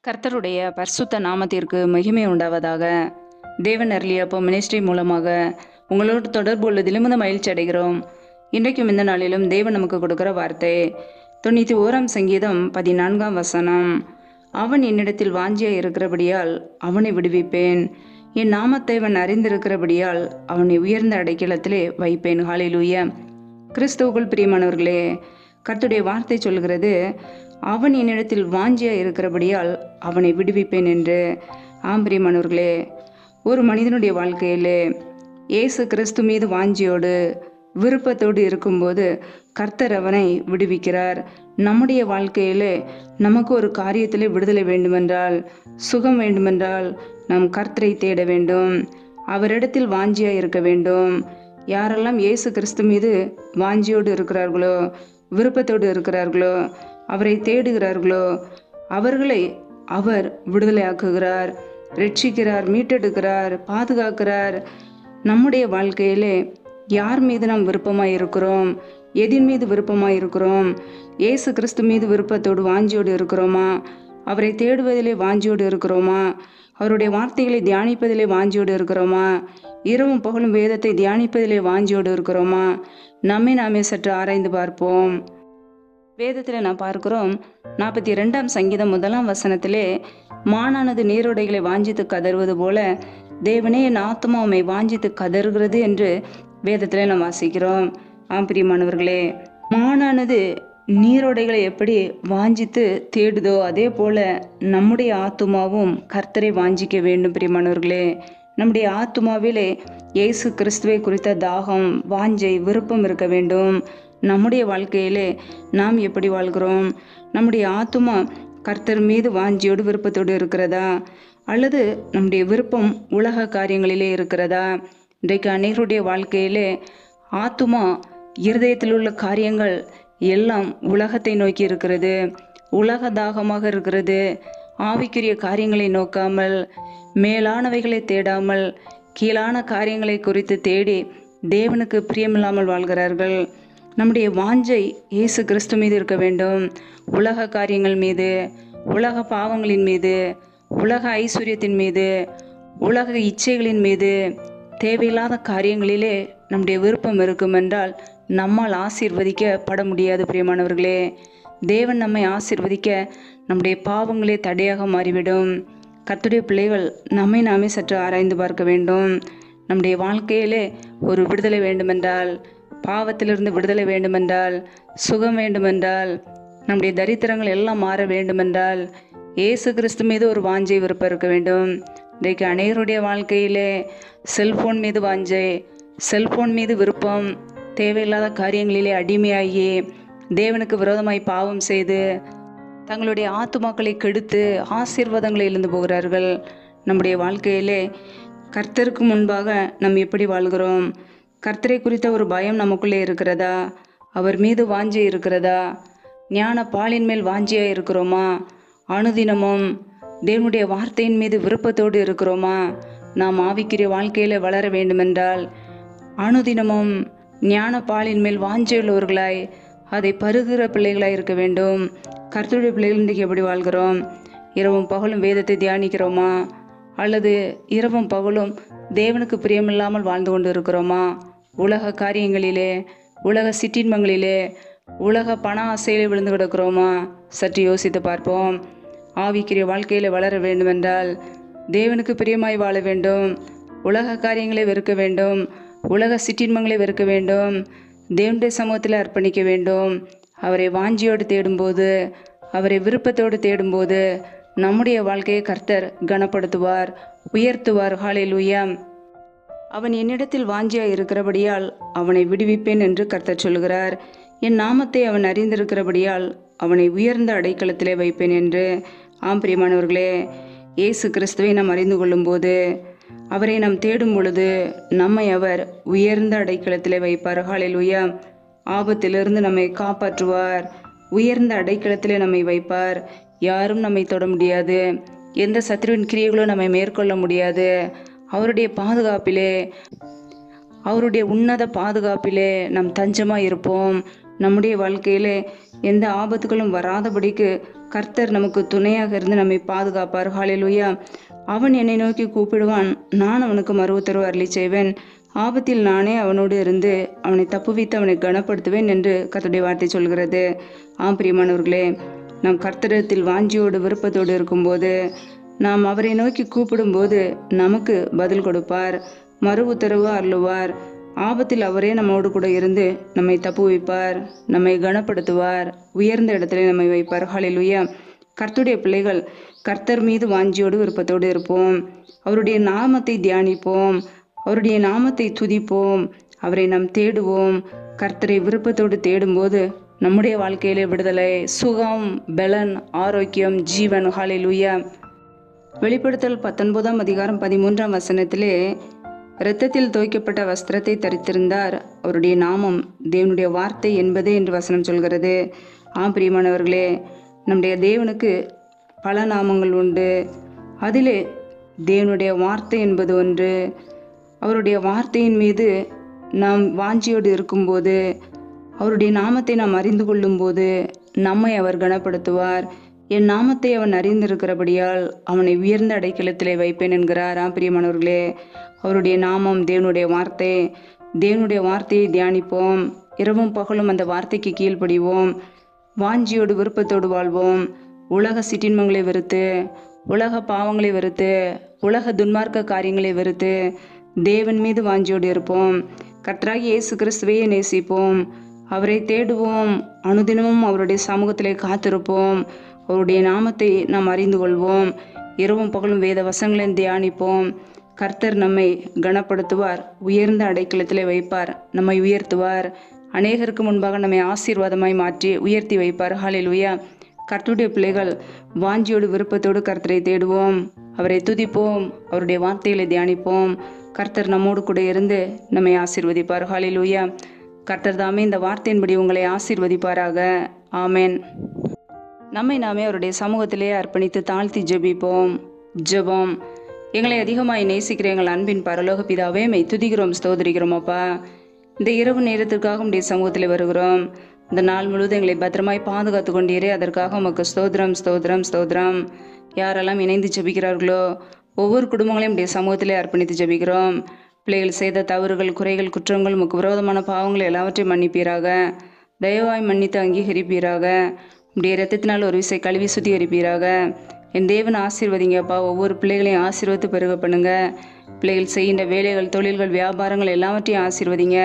கர்த்தருடைய பரிசுத்த நாமத்திற்கு மகிமை உண்டாவதாக. தேவன் அருளியப்போ மினிஸ்ட்ரி மூலமாக உங்களோடு தொடர்பு உள்ளதிலும் மகிழ்ச்சி அடைகிறோம். இன்றைக்கும் இந்த நாளிலும் தேவன் நமக்கு கொடுக்கிற வார்த்தை 91ஆம் சங்கீதம் 14ஆம் வசனம். அவன் என்னிடத்தில் வாஞ்சியா இருக்கிறபடியால் அவனை விடுவிப்பேன், என் நாமத்தை அவன் அறிந்திருக்கிறபடியால் அவனை உயர்ந்த அடைக்கலத்திலே வைப்பேன். ஹல்லேலூயா. கிறிஸ்துவுக்குள் பிரியமானவர்களே, கர்த்தருடைய வார்த்தை சொல்கிறது, அவன் என்னிடத்தில் வாஞ்சியா இருக்கிறபடியால் அவனை விடுவிப்பேன் என்று. பிரியமானவர்களே, ஒரு மனிதனுடைய வாழ்க்கையிலே இயேசு கிறிஸ்து மீது வாஞ்சியோடு விருப்பத்தோடு இருக்கும்போது கர்த்தர் அவனை விடுவிக்கிறார். நம்முடைய வாழ்க்கையிலே நமக்கு ஒரு காரியத்திலே விடுதலை வேண்டுமென்றால், சுகம் வேண்டுமென்றால் நாம் கர்த்தரை தேட வேண்டும், அவரிடத்தில் வாஞ்சியா இருக்க வேண்டும். யாரெல்லாம் இயேசு கிறிஸ்து மீது வாஞ்சியோடு இருக்கிறார்களோ, விருப்பத்தோடு இருக்கிறார்களோ, அவரை தேடுகிறார்களோ, அவர்களை அவர் விடுதலையாக்குகிறார், ரட்சிக்கிறார், மீட்டெடுக்கிறார், பாதுகாக்கிறார். நம்முடைய வாழ்க்கையிலே யார் மீது நாம் விருப்பமாய் இருக்கிறோம், எதின் மீது விருப்பமாய் இருக்கிறோம்? இயேசு கிறிஸ்து மீது விருப்பத்தோடு வாஞ்சியோடு இருக்கிறோமா? அவரை தேடுவதிலே வாஞ்சியோடு இருக்கிறோமா? அவருடைய வார்த்தைகளை தியானிப்பதிலே வாஞ்சியோடு இருக்கிறோமா? இரவும் பகலும் வேதத்தை தியானிப்பதிலே வாஞ்சியோடு இருக்கிறோமா? நம்மை நாமே சற்று ஆராய்ந்து பார்ப்போம். வேதத்தில் நான் பார்க்கிறோம், 42ஆம் சங்கீதம் 1ஆம் வசனத்திலே, மானானது நீரோடைகளை வாஞ்சித்து கதறுவது போல தேவனே என் ஆத்துமா உம்மை வாஞ்சித்து கதறுகிறது என்று வேதத்திலே நாம் வாசிக்கிறோம். பிரியமானவர்களே, மானானது நீரோடைகளை எப்படி வாஞ்சித்து தேடுதோ அதே போல நம்முடைய ஆத்துமாவும் கர்த்தரை வாஞ்சிக்க வேண்டும். பிரியமானவர்களே, நம்முடைய ஆத்துமாவிலே இயேசு கிறிஸ்துவை குறித்த தாகம், வாஞ்சை, விருப்பம் இருக்க வேண்டும். நம்முடைய வாழ்க்கையிலே நாம் எப்படி வாழ்கிறோம்? நம்முடைய ஆத்துமா கர்த்தர் மீது வாஞ்சியோடு விருப்பத்தோடு இருக்கிறதா, அல்லது நம்முடைய விருப்பம் உலக காரியங்களிலே இருக்கிறதா? இன்றைக்கு அநேகருடைய வாழ்க்கையிலே ஆத்துமா, இருதயத்தில் உள்ள காரியங்கள் எல்லாம் உலகத்தை நோக்கி இருக்கிறது, உலக தாகமாக இருக்கிறது. ஆவிக்குரிய காரியங்களை நோக்காமல், மேலானவைகளை தேடாமல், கீழான காரியங்களை குறித்து தேடி தேவனுக்கு பிரியமில்லாமல் வாழ்கிறார்கள். நம்முடைய வாஞ்சை இயேசு கிறிஸ்து மீது இருக்க வேண்டும். உலக காரியங்கள் மீது, உலக பாவங்களின் மீது, உலக ஐஸ்வர்யத்தின் மீது, உலக இச்சைகளின் மீது, தேவையில்லாத காரியங்களிலே நம்முடைய விருப்பம் இருக்கும் என்றால் நம்மால் ஆசீர்வதிக்கப்பட முடியாது. பிரியமானவர்களே, தேவன் நம்மை ஆசீர்வதிக்க நம்முடைய பாவங்களே தடையாக மாறிவிடும். கர்த்தருடைய பிள்ளைகள் நம்மை நாமே சற்று ஆராய்ந்து பார்க்க வேண்டும். நம்முடைய வாழ்க்கையிலே ஒரு விடுதலை வேண்டுமென்றால், பாவத்திலிருந்து விடுதலை வேண்டுமென்றால், சுகம் வேண்டுமென்றால், நம்முடைய தரித்திரங்கள் எல்லாம் மாற வேண்டுமென்றால் இயேசு கிறிஸ்து மீது ஒரு வாஞ்சை விருப்பம் இருக்க வேண்டும். இன்றைக்கு அநேகருடைய வாழ்க்கையிலே செல்போன் மீது வாஞ்சை, செல்போன் மீது விருப்பம், தேவையில்லாத காரியங்களிலே அடிமையாகி தேவனுக்கு விரோதமாய் பாவம் செய்து தங்களுடைய ஆத்துமாக்களை கெடுத்து ஆசீர்வாதங்களை இழந்து போகிறார்கள். நம்முடைய வாழ்க்கையிலே கர்த்தருக்கு முன்பாக நாம் எப்படி வாழ்கிறோம்? கர்த்தரை குறித்த ஒரு பயம் நமக்குள்ளே இருக்கிறதா? அவர் மீது வாஞ்சை இருக்கிறதா? ஞான பாலின் மேல் வாஞ்சியா இருக்கிறோமா? அனுதினமும் தேவனுடைய வார்த்தையின் மீது விருப்பத்தோடு இருக்கிறோமா? நாம் ஆவிக்குரிய வாழ்க்கையில வளர வேண்டுமென்றால் அனுதினமும் ஞான பாலின் மேல் வாஞ்சியுள்ளவர்களாய், அதை பருகிற பிள்ளைகளாய் இருக்க வேண்டும். கர்த்தருடைய பிள்ளைகள் இன்றைக்கு எப்படி வாழ்கிறோம்? இரவும் பகலும் வேதத்தை தியானிக்கிறோமா? அல்லது இரவும் பகலும் தேவனுக்கு பிரியமில்லாமல் வாழ்ந்து கொண்டு இருக்கிறோமா? உலக காரியங்களிலே, உலக சிற்றின்பங்களிலே, உலக பண ஆசையிலே விழுந்து கிடக்கிறோமா? சற்று யோசித்து பார்ப்போம். ஆவிக்குரிய வாழ்க்கையில் வளர வேண்டுமென்றால் தேவனுக்கு பிரியமாய் வாழ வேண்டும். உலக காரியங்களை வெறுக்க வேண்டும், உலக சிற்றின்பங்களை வெறுக்க வேண்டும், தேவனுடைய சமூகத்தில் அர்ப்பணிக்க வேண்டும். அவரை வாஞ்சியோடு தேடும்போது, அவரை விருப்பத்தோடு தேடும்போது நம்முடைய வாழ்க்கையை கர்த்தர் கனப்படுத்துவார், உயர்த்துவார். ஹல்லேலூயா. அவன் என்னிடத்தில் வாஞ்சியா இருக்கிறபடியால் அவனை விடுவிப்பேன் என்று கர்த்தர் சொல்கிறார். என் நாமத்தை அவன் அறிந்திருக்கிறபடியால் அவனை உயர்ந்த அடைக்கலத்திலே வைப்பேன் என்று. பிரியமானவர்களே, இயேசு கிறிஸ்துவை நாம் அறிந்து கொள்ளும் போது, அவரை நாம் தேடும் பொழுது நம்மை அவர் உயர்ந்த அடைக்கலத்திலே வைப்பார். ஹல்லேலூயா. ஆபத்திலிருந்து நம்மை காப்பாற்றுவார், உயர்ந்த அடைக்கலத்திலே நம்மை வைப்பார். யாரும் நம்மை தொட முடியாது, எந்த சத்துருவின் கிரியைகளும் நம்மை மேற்கொள்ள முடியாது. அவருடைய பாதுகாப்பிலே, அவருடைய உன்னத பாதுகாப்பிலே நாம் தஞ்சமாக இருப்போம். நம்முடைய வாழ்க்கையிலே எந்த ஆபத்துகளும் வராதபடிக்கு கர்த்தர் நமக்கு துணையாக இருந்து நம்மை பாதுகாப்பார். ஹல்லேலூயா. அவன் என்னை நோக்கி கூப்பிடுவான், நான் அவனுக்கு மறு உத்தரவு அருளி செய்வேன். ஆபத்தில் நானே அவனோடு இருந்து அவனை தப்புவித்து அவனை கனப்படுத்துவேன் என்று கர்த்தருடைய வார்த்தை சொல்கிறது. ஆம் பிரியமானவர்களே, நாம் கர்த்தரிடத்தில் வாஞ்சியோடு விருப்பத்தோடு இருக்கும்போது, நாம் அவரை நோக்கி கூப்பிடும்போது நமக்கு பதில் கொடுப்பார், மறு உத்தரவு அருளுவார். ஆபத்தில் அவரே நம்மோடு கூட இருந்து நம்மை தப்புவிப்பார், நம்மை கனப்படுத்துவார், உயர்ந்த இடத்துல நம்மை வைப்பார். ஹல்லேலூயா. கர்த்தருடைய பிள்ளைகள் கர்த்தர் மீது வாஞ்சியோடு விருப்பத்தோடு இருப்போம். அவருடைய நாமத்தை தியானிப்போம், அவருடைய நாமத்தை துதிப்போம், அவரை நாம் தேடுவோம். கர்த்தரை விருப்பத்தோடு தேடும்போது நம்முடைய வாழ்க்கையிலே விடுதலை, சுகம், பலன், ஆரோக்கியம், ஜீவன். ஹல்லேலூயா. வெளிப்படுத்தல் 19ஆம் அதிகாரம் 13ஆம் வசனத்திலே, இரத்தத்தில் துவைக்கப்பட்ட வஸ்திரத்தை தரித்திருந்தார், அவருடைய நாமம் தேவனுடைய வார்த்தை என்பதே என்று வசனம் சொல்கிறது. ஆம் பிரியமானவர்களே, நம்முடைய தேவனுக்கு பல நாமங்கள் உண்டு. அதிலே தேவனுடைய வார்த்தை என்பது ஒன்று. அவருடைய வார்த்தையின் மீது நாம் வாஞ்சியோடு இருக்கும்போது, அவருடைய நாமத்தை நாம் அறிந்து கொள்ளும்போது நம்மை அவர் கனப்படுத்துவார். என் நாமத்தை அவன் அறிந்திருக்கிறபடியால் அவனை உயர்ந்த அடைக்கலத்திலே வைப்பேன் என்கிறார். பிரியமானவர்களே, அவருடைய நாமம் தேவனுடைய வார்த்தை. தேவனுடைய வார்த்தையை தியானிப்போம், இரவும் பகலும் அந்த வார்த்தைக்கு கீழ்ப்படிவோம், வாஞ்சியோடு விருப்பத்தோடு வாழ்வோம். உலக சிற்றின்பங்களை வெறுத்து, உலக பாவங்களை வெறுத்து, உலக துன்மார்க்க காரியங்களை வெறுத்து தேவன் மீது வாஞ்சியோடு இருப்போம். கர்த்தராகிய இயேசு கிறிஸ்துவையே நேசிப்போம், அவரை தேடுவோம், அனுதினமும் அவருடைய சமூகத்திலே காத்திருப்போம். அவருடைய நாமத்தை நாம் அறிந்து கொள்வோம், இரவும் பகலும் வேத வசனங்களை தியானிப்போம். கர்த்தர் நம்மை கனப்படுத்துவார், உயர்ந்த அடைக்கலத்திலே வைப்பார், நம்மை உயர்த்துவார். அநேகருக்கு முன்பாக நம்மை ஆசீர்வாதமாய் மாற்றி உயர்த்தி வைப்பார். ஹல்லேலூயா. கர்த்தருடைய பிள்ளைகள் வாஞ்சியோடு விருப்பத்தோடு கர்த்தரை தேடுவோம், அவரை துதிப்போம், அவருடைய வார்த்தைகளை தியானிப்போம். கர்த்தர் நம்மோடு கூட இருந்து நம்மை ஆசீர்வதிப்பார். ஹல்லேலூயா. கர்த்தர் தாமே இந்த வார்த்தையின்படி உங்களை ஆசீர்வதிப்பாராக. ஆமென். நம்மை நாமே அவருடைய சமூகத்திலே அர்ப்பணித்து தாழ்த்தி ஜெபிப்போம். ஜெபம். எங்களை அதிகமாய் நேசிக்கிற எங்கள் அன்பின் பரலோக பிதாவே, மெய் துதிக்கிறோம், ஸ்தோத்திரிக்கிறோம். அப்பா, இந்த இரவு நேரத்திற்காக உடைய சமூகத்தில் வருகிறோம். இந்த நாள் முழுவதும் எங்களை பத்திரமாய் பாதுகாத்து கொண்டீரே, அதற்காக உமக்கு ஸ்தோத்திரம், ஸ்தோத்திரம், ஸ்தோத்திரம். யாரெல்லாம் இணைந்து ஜெபிக்கிறார்களோ ஒவ்வொரு குடும்பங்களையும் உடைய சமூகத்திலே அர்ப்பணித்து ஜெபிக்கிறோம். பிள்ளைகள் செய்த தவறுகள், குறைகள், குற்றங்கள், உமக்கு விரோதமான பாவங்கள் எல்லாவற்றையும் மன்னிப்பீராக. தயவாய் மன்னித்து அங்கீகரிப்பீராக. உடைய இரத்தத்தினால் ஒரு விசை கழுவி சுத்திகரிப்பீராக. என் தேவன் ஆசீர்வதிங்கப்பா. ஒவ்வொரு பிள்ளைகளையும் ஆசீர்வதித்து பெருக பண்ணுங்க. பிள்ளைகள் செய்கின்ற வேலைகள், தொழில்கள், வியாபாரங்கள் எல்லாவற்றையும் ஆசீர்வதிங்க.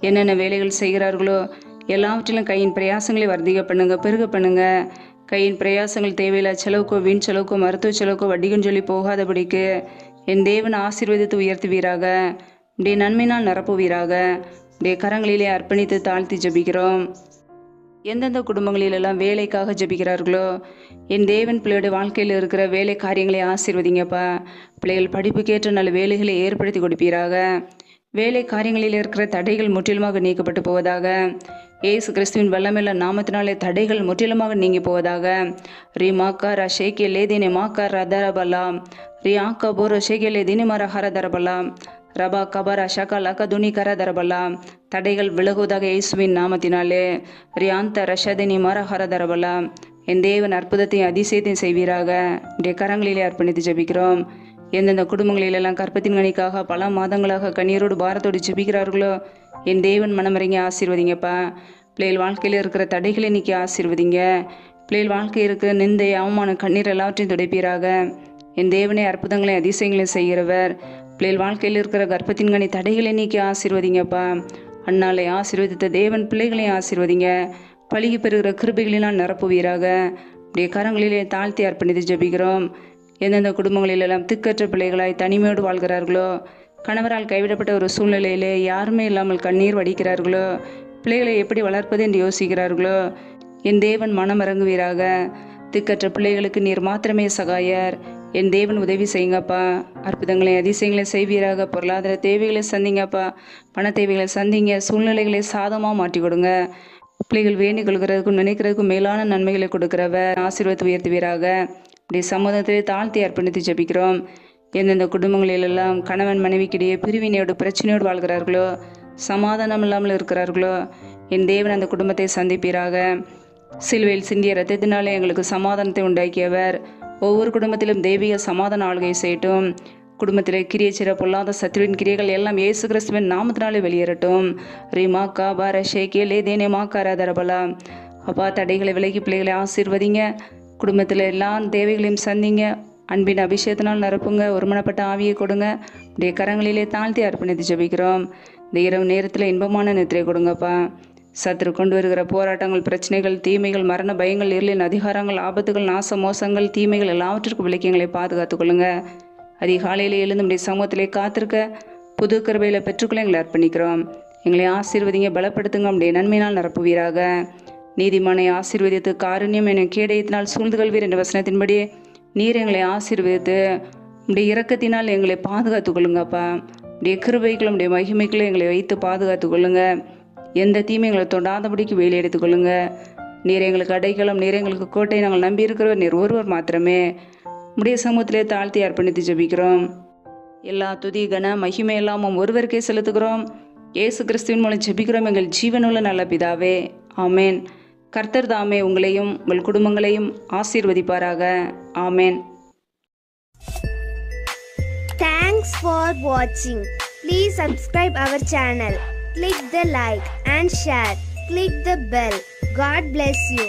என்னென்ன வேலைகள் செய்கிறார்களோ எல்லாவற்றிலும் கையின் பிரயாசங்களை வர்த்திக்க பண்ணுங்க, பெருக பண்ணுங்க. கையின் பிரயாசங்கள் தேவையில்லை செலவுக்கோ, வீண் செலவுக்கோ, மருத்துவ செலவுக்கோ, வட்டிக்குன்னு சொல்லி போகாதபடிக்கு என் தேவன் ஆசீர்வதித்து உயர்த்துவீராக. உடைய நன்மையினால் நிரப்புவீராக. உடைய கரங்களிலே அர்ப்பணித்து தாழ்த்தி ஜெபிக்கிறோம். எந்தெந்த குடும்பங்களிலெல்லாம் வேலைக்காக ஜெபிக்கிறார்களோ என் தேவன் பிள்ளையுடைய வாழ்க்கையில் இருக்கிற வேலை காரியங்களை ஆசீர்வதிங்கப்பா. பிள்ளைகள் படிப்புக்கேற்ற நல்ல வேலைகளை ஏற்படுத்தி கொடுப்பீராக. வேலை காரியங்களில் இருக்கிற தடைகள் முற்றிலுமாக நீக்கப்பட்டு போவதாக. ஏசு கிறிஸ்துவின் வல்லமையுள்ள நாமத்தினாலே தடைகள் முற்றிலுமாக நீங்கி போவதாக. ரீ மாக்கார ஷேகே லேதினே மாக்கார் ரதரபலாம், ரீ ஆக்கா போரோ ஷேகே லேதினி மர ஹரதரபலாம், ரபா கபரா ஷகா லக துனி கரதரபலாம். தடைகள் விலகுவதாக இயேசுவின் நாமத்தினாலே. ரியாந்த ரஷதினி மர ஹரதரபலாம். என் தேவன் அற்புதத்தையும் அதிசயத்தையும் செய்வீராக. இன்றைய கரங்களிலே அர்ப்பணித்து ஜெபிக்கிறோம். எந்தெந்த குடும்பங்களிலெல்லாம் கற்பத்தின் கனிக்காக பல மாதங்களாக கண்ணீரோடு பாரத்தோடு ஜெபிக்கிறார்களோ என் தேவன் மனமிறங்கி ஆசீர்வதிங்கப்பா. பிள்ளைகள் வாழ்க்கையில் இருக்கிற தடைகளை நீக்கி ஆசீர்வதிங்க. பிள்ளைகள் வாழ்க்கையில் இருக்கிற நிந்தை, அவமானம், கண்ணீர் எல்லாவற்றையும் துடைப்பீராக. என் தேவனே அற்புதங்களை அதிசயங்களையும் செய்கிறவர். பிள்ளைகள் வாழ்க்கையில் இருக்கிற கர்ப்பத்தின் கனி தடைகளை நீக்கி ஆசீர்வதிங்கப்பா. அண்ணாலை ஆசீர்வதித்த தேவன் பிள்ளைகளையும் ஆசீர்வதிங்க. பழுகி பெறுகிற கிருபைகளினால் நிரப்புவீராக. அப்படியே கரங்களிலே தாழ்த்தி அர்ப்பணித்து ஜெபிக்கிறோம். எந்தெந்த குடும்பங்களிலெல்லாம் திக்கற்ற பிள்ளைகளாய் தனிமையோடு வாழ்கிறார்களோ, கணவரால் கைவிடப்பட்ட ஒரு சூழ்நிலையிலே யாருமே இல்லாமல் கண்ணீர் வடிக்கிறார்களோ, பிள்ளைகளை எப்படி வளர்ப்பது என்று யோசிக்கிறார்களோ என் தேவன் மனம் இறங்குவீராக. திக்கற்ற பிள்ளைகளுக்கு நீர் மாத்திரமே சகாயர். என் தேவன் உதவி செய்யுங்கப்பா. அற்புதங்களை அதிசயங்களை செய்வீராக. பொருளாதார தேவைகளை சந்திங்கப்பா. பண தேவைகளை சந்திங்க. சூழ்நிலைகளை சாதமாக மாற்றி கொடுங்க. பிள்ளைகள் வேண்டிக் கொள்கிறதுக்கும் நினைக்கிறதுக்கும் மேலான நன்மைகளை கொடுக்கிறவர் ஆசீர்வாதத்தை உயர்த்துவீராக. அப்படி சமூகத்திலே தாழ்த்தி அர்ப்பணித்து ஜெபிக்கிறோம். எந்தெந்த குடும்பங்களிலெல்லாம் கணவன் மனைவிக்கிடையே பிரிவினையோடு பிரச்சனையோடு வாழ்கிறார்களோ, சமாதானம் இல்லாமல் இருக்கிறார்களோ என் தேவன் அந்த குடும்பத்தை சந்திப்பீராக. சிலுவையில் சிந்திய இரத்தத்தினாலே எங்களுக்கு சமாதானத்தை உண்டாக்கியவர். ஒவ்வொரு குடும்பத்திலும் தெய்வீக சமாதான ஆளுகை செய்யட்டும். குடும்பத்தில் கிரியை சிற பொல்லாத சத்துருவின் கிரியைகள் எல்லாம் இயேசு கிறிஸ்துவின் நாமத்தினாலே வெளியேறட்டும். ரீமா காபார ஷேகே லேதேனே மாக்காராதரபலா. அப்பா, தடைகளை விலகி பிள்ளைகளை ஆசீர்வதிங்க. குடும்பத்தில் எல்லா தேவைகளையும் சந்திங்க. அன்பின் அபிஷேகத்தினால் நிரப்புங்க. ஒருமனப்பட்ட ஆவியை கொடுங்க. உடைய கரங்களிலே தாழ்த்தி அர்ப்பணித்து ஜெபிக்கிறோம். இந்த இரவு நேரத்தில் இன்பமான நித்திரை கொடுங்கப்பா. சத்துரு கொண்டு வருகிற போராட்டங்கள், பிரச்சனைகள், தீமைகள், மரண பயங்கள், இருளின் அதிகாரங்கள், ஆபத்துகள், நாச மோசங்கள், தீமைகள் எல்லாவற்றிற்கும் விலக்கியங்களை பாதுகாத்துக் கொள்ளுங்க. அதிகாலையில் எழுந்து நம்முடைய சமூகத்திலே காத்திருக்க புது கிருபையில் பெற்றுக்கொள்ள எங்களை அர்ப்பணிக்கிறோம். எங்களை ஆசீர்வதிங்க, பலப்படுத்துங்க. நம்முடைய நன்மையினால் நிரப்புவீராக. நீதிமானை ஆசீர்வதித்து காருண்யம் என கேடயத்தினால் சூழ்ந்து கொள்வீர் என்ற வசனத்தின்படி நீர் எங்களை ஆசீர்வதித்து உடைய இரக்கத்தினால் எங்களை பாதுகாத்துக் கொள்ளுங்கப்பா. உடைய கிருபைகளும் உடைய மகிமைகளும் எங்களை வைத்து பாதுகாத்துக் கொள்ளுங்க. எந்த தீமை எங்களை தொடாதபடிக்கு வெயில் எடுத்துக் கொள்ளுங்க. நீர் எங்களுக்கு அடைக்கலம், நீர் எங்களுக்கு கோட்டை. நாங்கள் நம்பி இருக்கிறவர் நீர் ஒருவர் மாத்திரமே. உடைய சமூகத்திலே தாழ்த்தி அர்ப்பணித்து ஜெபிக்கிறோம். எல்லா துதி கன மகிமை எல்லாம் ஒருவருக்கே செலுத்துகிறோம். இயேசு கிறிஸ்துவின் மூலம் ஜெபிக்கிறோம் எங்கள் ஜீவனுள்ள நல்ல பிதாவே, ஆமேன். கர்த்தர் தாமே உங்களையும் உங்கள் குடும்பங்களையும் ஆசீர்வதிப்பாராக. ஆமேன். Thanks for watching. Please subscribe our channel. Click the like and share. Click the bell. God bless you.